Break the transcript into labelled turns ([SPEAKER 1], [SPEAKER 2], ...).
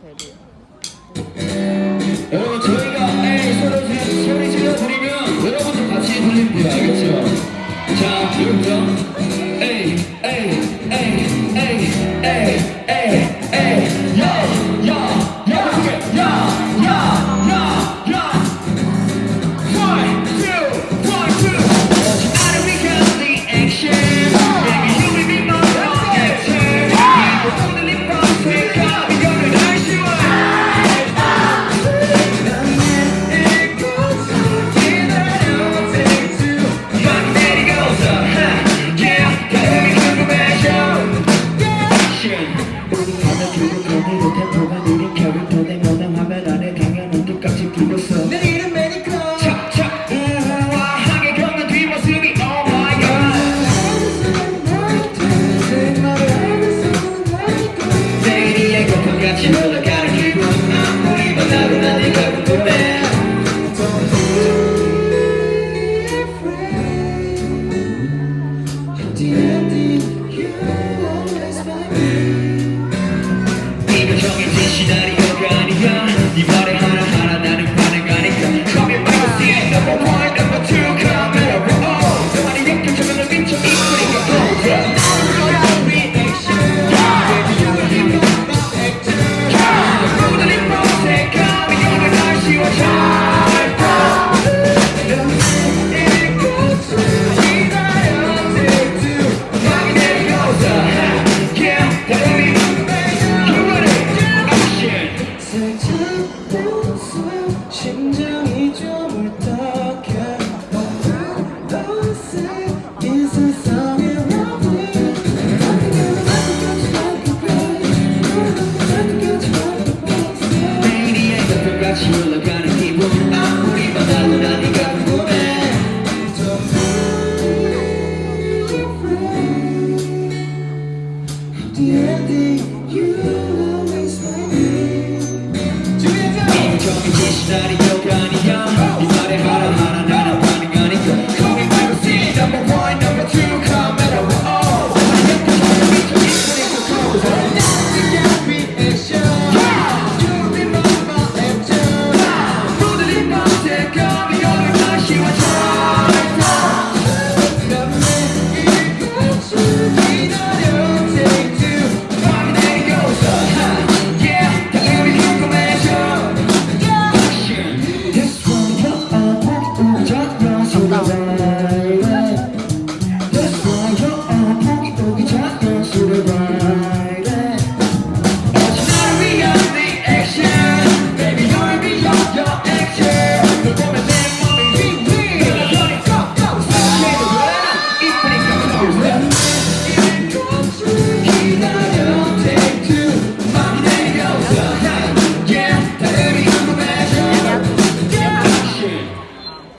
[SPEAKER 1] 대리.
[SPEAKER 2] 여러분 저희가 서로 소리 질러드리면 여러분도 같이 들리면 돼요. 알겠죠? 자 여기부터 에이 에이 에이 에이 에이 에이 에이 야야야야야야야 1, 2, 1, 2 I don't become the action Baby you will be my own action 이거 오늘 네 밤새가 이거는 아쉬워 템포가 느린 결을 보내면 화면 안에 당연한 끝까지 불렀어 내 이름 매니커 착착 우아하게 걷는 뒷모습이 Oh my God 내일의 거품같이 흘러가는 기분 아무리 만나도 난 네가 궁금해 At the ending you always find me 이거 정해진 시나리오가 아니야 네 말에 하나하나 나는 반응하니까 Call me by your name Number one, number two, camera roll 너만이 이렇게 조명을 비춰 이쁘니까 Hold up reaction Baby you will leave me my acting 모든 이 prosecco 이거는 아쉬워져 심장이 좀 울컥해 이 세상에 매일이 애교같이 흘러가는 기분 아무리 만나도 난 네가 궁금해 At the ending you always find me 정해진 시나리오가 아니야